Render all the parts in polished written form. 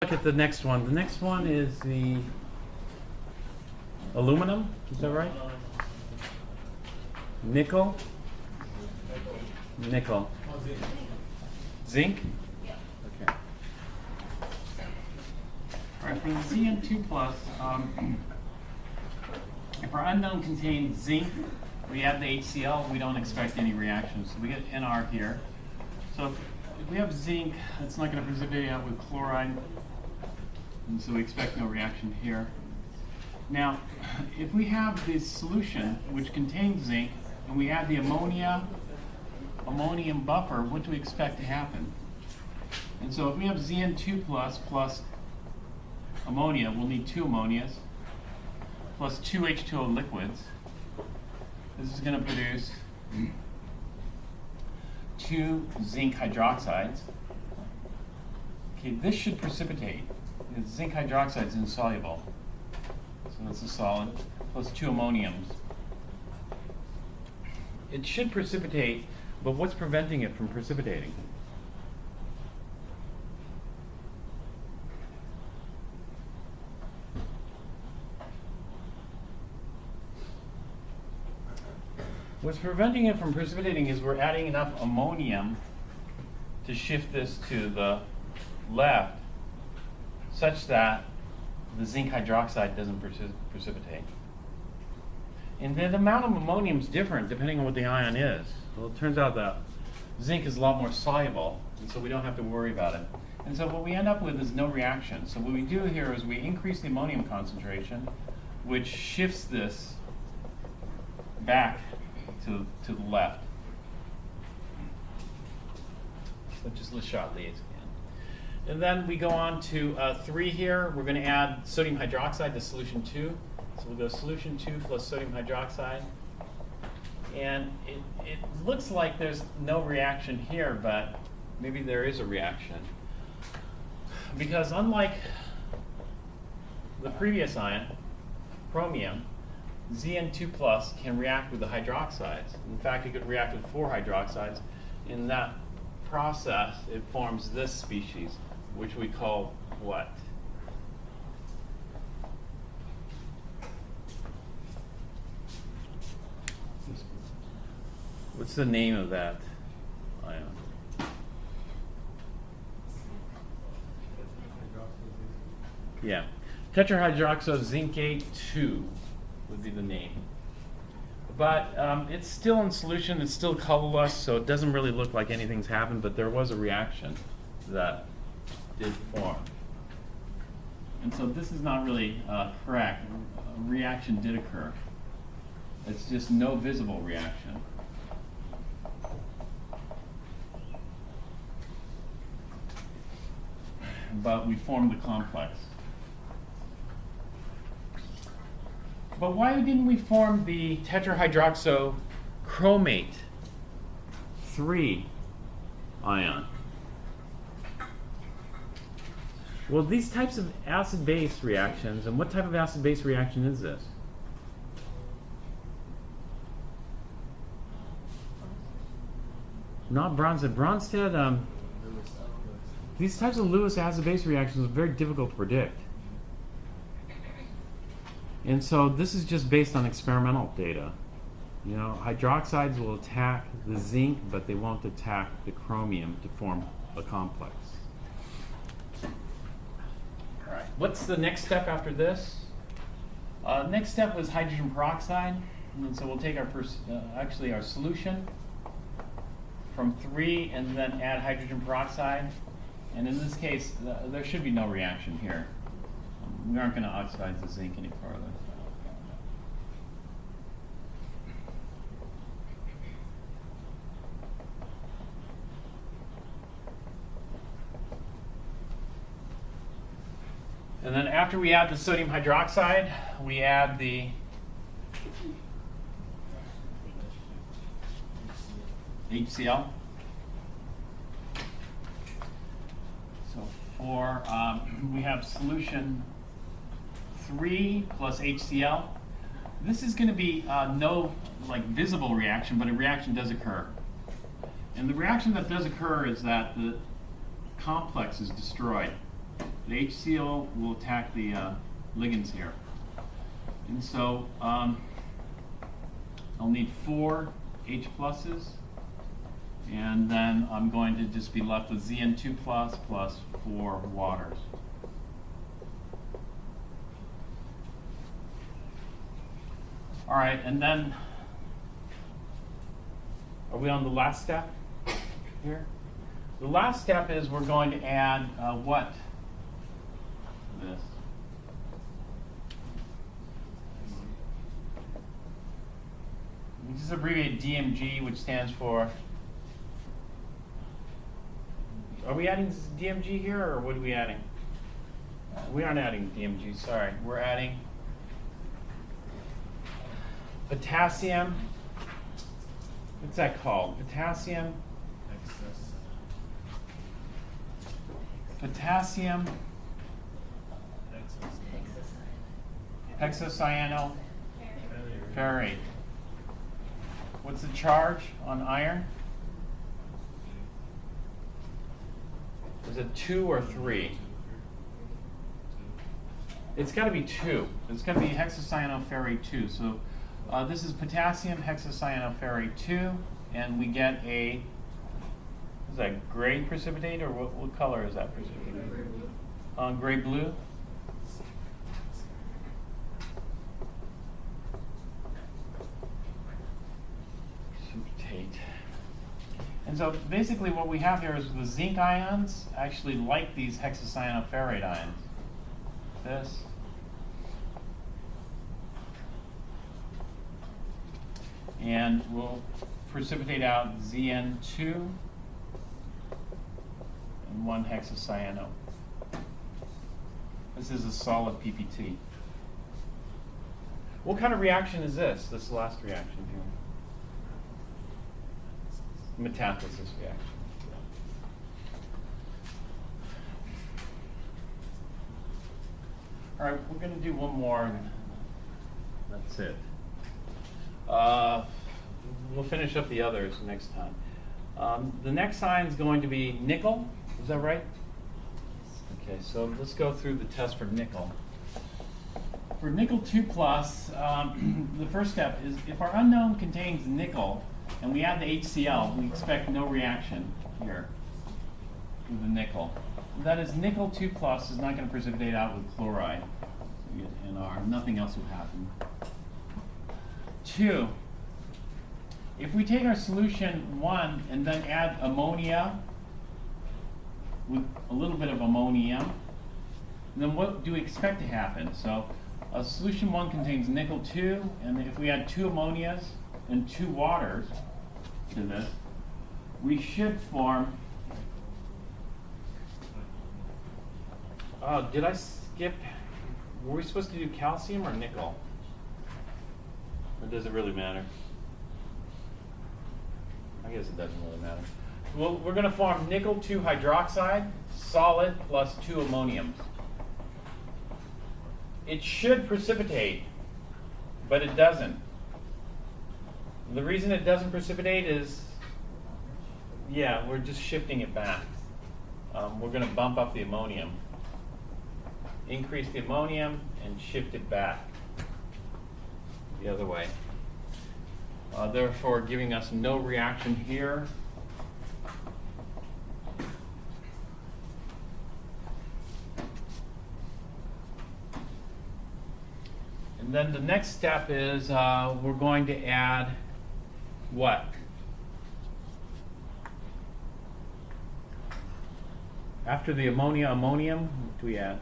Look at the next one. The next one is the aluminum. Is that right? Nickel. Nickel. Zinc. Okay. All right. For the Zn2 plus, if our unknown contains zinc, we add the HCl. We don't expect any reactions. So we get Nr here. So if we have zinc, it's not going to precipitate out with chloride. And so we expect no reaction here. Now, if we have this solution which contains zinc and we add the ammonium buffer, what do we expect to happen? And so if we have Zn2 plus ammonia, we'll need two ammonias plus two H2O liquids. This is going to produce two zinc hydroxides. Okay, this should precipitate. The zinc hydroxide is insoluble, so that's a solid, plus two ammoniums. It should precipitate, but what's preventing it from precipitating? What's preventing it from precipitating is we're adding enough ammonium to shift this to the left, such that the zinc hydroxide doesn't precipitate. And the amount of ammonium is different depending on what the ion is. Well, it turns out that zinc is a lot more soluble, and so we don't have to worry about it. And so what we end up with is no reaction. So what we do here is we increase the ammonium concentration, which shifts this back to the left. So just let's shot these. And then we go on to 3 here. We're going to add sodium hydroxide to solution 2. So we'll go solution 2 plus sodium hydroxide. And it looks like there's no reaction here, but maybe there is a reaction. Because unlike the previous ion, chromium, Zn2 plus can react with the hydroxides. In fact, it could react with 4 hydroxides. In that process, it forms this species, which we call what? What's the name of that ion? Yeah, tetrahydroxozincate 2 would be the name. But it's still in solution, it's still colorless, so it doesn't really look like anything's happened, but there was a reaction that did form. And so this is not really correct. A reaction did occur. It's just no visible reaction. But we formed the complex. But why didn't we form the tetrahydroxochromate 3 ion? Well, these types of acid-base reactions, and what type of acid-base reaction is this? Not Bronsted. Bronsted, these types of Lewis acid-base reactions are very difficult to predict. And so this is just based on experimental data. You know, hydroxides will attack the zinc, but they won't attack the chromium to form a complex. All right. What's the next step after this? Next step was hydrogen peroxide. And so we'll take our our solution from 3 and then add hydrogen peroxide. And in this case, there should be no reaction here. We aren't going to oxidize the zinc any further. And then after we add the sodium hydroxide, we add the HCl. So we have solution 3 plus HCl. This is going to be no visible reaction, but a reaction does occur. And the reaction that does occur is that the complex is destroyed. the HCl will attack the ligands here. And so I'll need 4 H pluses, and then I'm going to just be left with Zn2 plus 4 waters. All right, and then are we on the last step here? The last step is we're going to add what? This. We just abbreviate DMG, which stands for. Are we adding DMG here, or what are we adding? We aren't adding DMG, sorry. We're adding potassium. What's that called? Potassium. Potassium hexocyanoferrate. What's the charge on iron? Is it 2 or 3? It's got to be 2. It's going to be hexocyanoferrate 2. So this is potassium hexocyanoferrate 2, and we get a, is that gray precipitate, or what color is that precipitate? Gray blue. Precipitate. And so basically what we have here is the zinc ions actually like these hexocyanoferrate ions. This. And we'll precipitate out Zn2 and 1 hexocyano. This is a solid PPT. What kind of reaction is this last reaction here? Metathesis reaction. All right, we're going to do one more, and that's it. We'll finish up the others next time. The next sign is going to be nickel. Is that right? Okay, so let's go through the test for nickel. For nickel 2 plus, the first step is if our unknown contains nickel and we add the HCl, we expect no reaction here with the nickel. That is, nickel 2 plus is not going to precipitate out with chloride. So we get NR. Nothing else will happen. 2, if we take our solution 1 and then add ammonia with a little bit of ammonium, then what do we expect to happen? So solution 1 contains nickel 2, and if we add 2 ammonias and 2 waters to this, we should form. Did I skip? Were we supposed to do calcium or nickel? Or does it really matter? I guess it doesn't really matter. Well, we're going to form nickel 2 hydroxide, solid, plus 2 ammoniums. It should precipitate, but it doesn't. The reason it doesn't precipitate is, yeah, we're just shifting it back. We're going to bump up the ammonium, increase the ammonium, and shift it back the other way. Therefore, giving us no reaction here. And then the next step is we're going to add what? After the ammonia, ammonium, what do we add?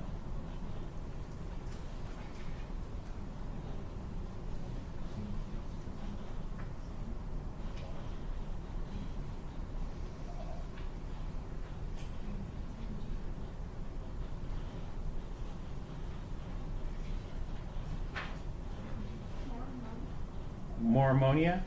More ammonia?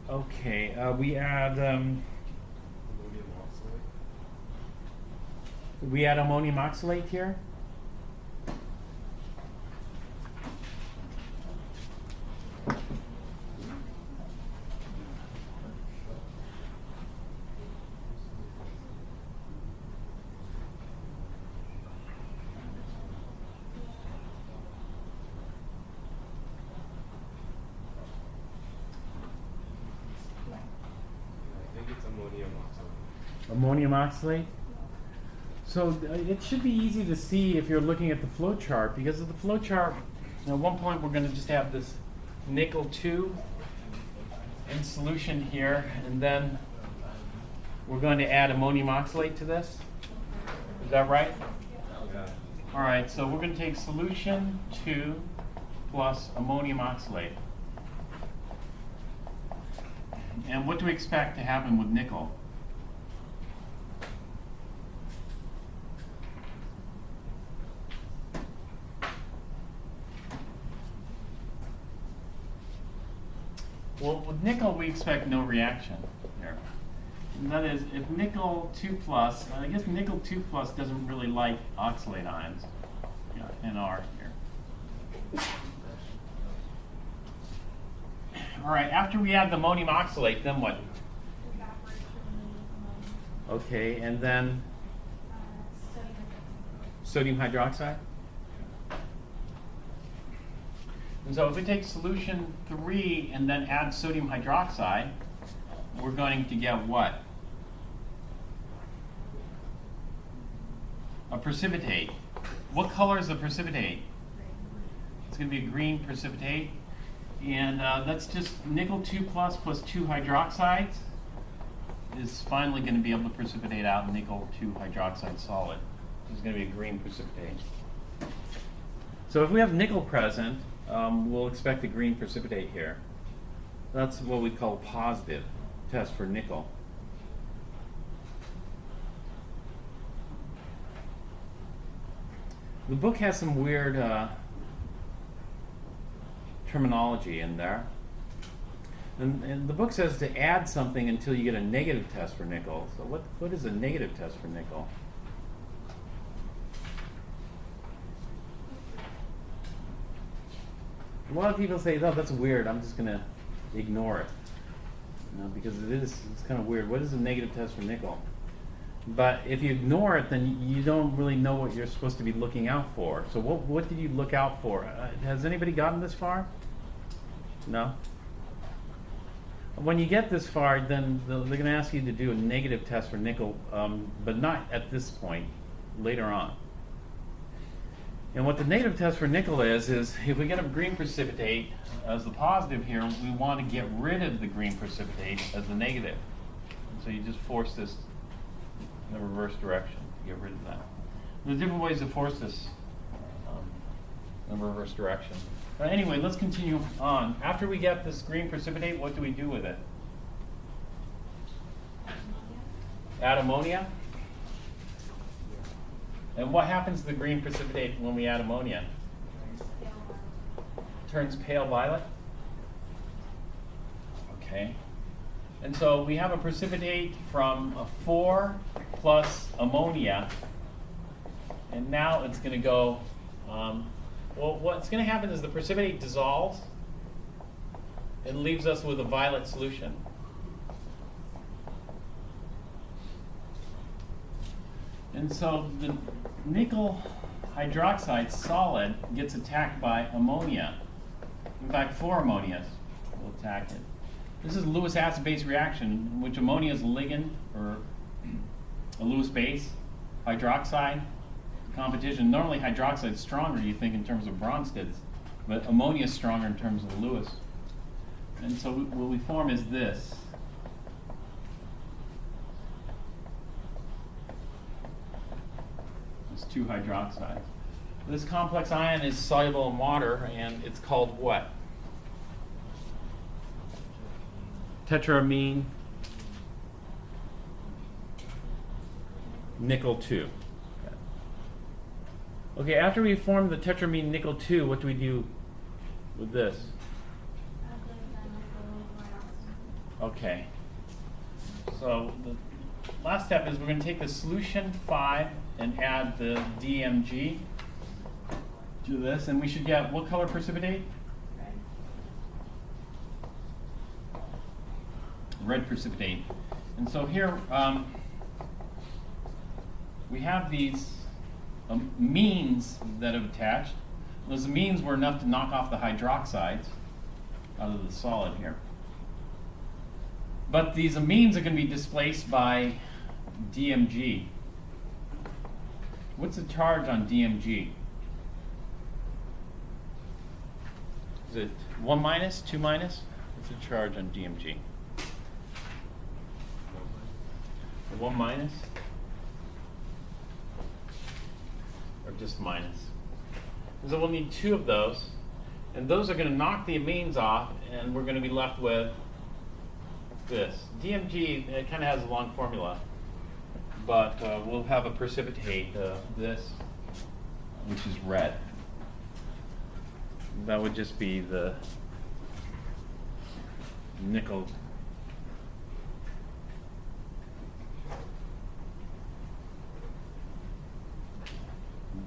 Okay, we add ammonium oxalate here. Ammonium oxalate? So it should be easy to see if you're looking at the flow chart, because of the flow chart, at one point we're going to just have this nickel 2 in solution here, and then we're going to add ammonium oxalate to this. Is that right? All right, so we're going to take solution 2 plus ammonium oxalate. And what do we expect to happen with nickel? Well, with nickel, we expect no reaction here. And that is, if nickel 2 plus, I guess nickel 2 plus doesn't really like oxalate ions, NR here. All right, after we add the ammonium oxalate, then what? Okay, and then sodium hydroxide? And so if we take solution 3 and then add sodium hydroxide, we're going to get what? A precipitate. What color is the precipitate? It's going to be a green precipitate. And that's just nickel 2 plus 2 hydroxides is finally going to be able to precipitate out nickel 2 hydroxide solid. This is going to be a green precipitate. So if we have nickel present, we'll expect a green precipitate here. That's what we call a positive test for nickel. The book has some weird terminology in there. And the book says to add something until you get a negative test for nickel. So what is a negative test for nickel? A lot of people say, oh, that's weird, I'm just going to ignore it. Because it's kind of weird. What is a negative test for nickel? But if you ignore it, then you don't really know what you're supposed to be looking out for. So what did you look out for? Has anybody gotten this far? No? When you get this far, then they're going to ask you to do a negative test for nickel, but not at this point, later on. And what the negative test for nickel is if we get a green precipitate as the positive here, we want to get rid of the green precipitate as the negative. And so you just force this in the reverse direction to get rid of that. There's different ways to force this in the reverse direction. But anyway, let's continue on. After we get this green precipitate, what do we do with it? Add ammonia. And what happens to the green precipitate when we add ammonia? Turns pale violet. Okay. And so we have a precipitate from a 4 plus ammonia. And now it's going to go, well, what's going to happen is the precipitate dissolves and leaves us with a violet solution. And so the nickel hydroxide solid gets attacked by ammonia. In fact, 4 ammonias will attack it. This is a Lewis acid-base reaction in which ammonia is a ligand, or a Lewis base, hydroxide, competition. Normally hydroxide is stronger, you think, in terms of Bronsted, but ammonia is stronger in terms of Lewis. And so what we form is this. It's 2 hydroxides. This complex ion is soluble in water, and it's called what? Tetraamine nickel 2. Okay, after we form the tetraamine nickel 2, what do we do with this? Okay. So the last step is we're going to take the solution 5 and add the DMG to this, and we should get what color precipitate? Red precipitate. And so here we have these amines that have attached. Those amines were enough to knock off the hydroxides out of the solid here. But these amines are going to be displaced by DMG. What's the charge on DMG? Is it 1 minus, 2 minus? What's the charge on DMG? 1 minus? Or just minus? So we'll need 2 of those. And those are going to knock the amines off, and we're going to be left with this. DMG, it kind of has a long formula, but we'll have a precipitate, this, which is red. That would just be the nickel.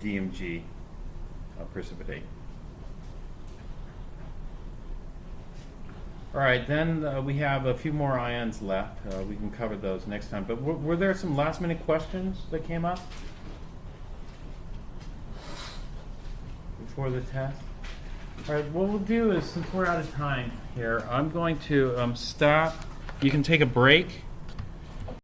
DMG precipitate. All right, then we have a few more ions left. We can cover those next time. But were there some last minute questions that came up before the test? All right, what we'll do is, since we're out of time here, I'm going to stop. You can take a break.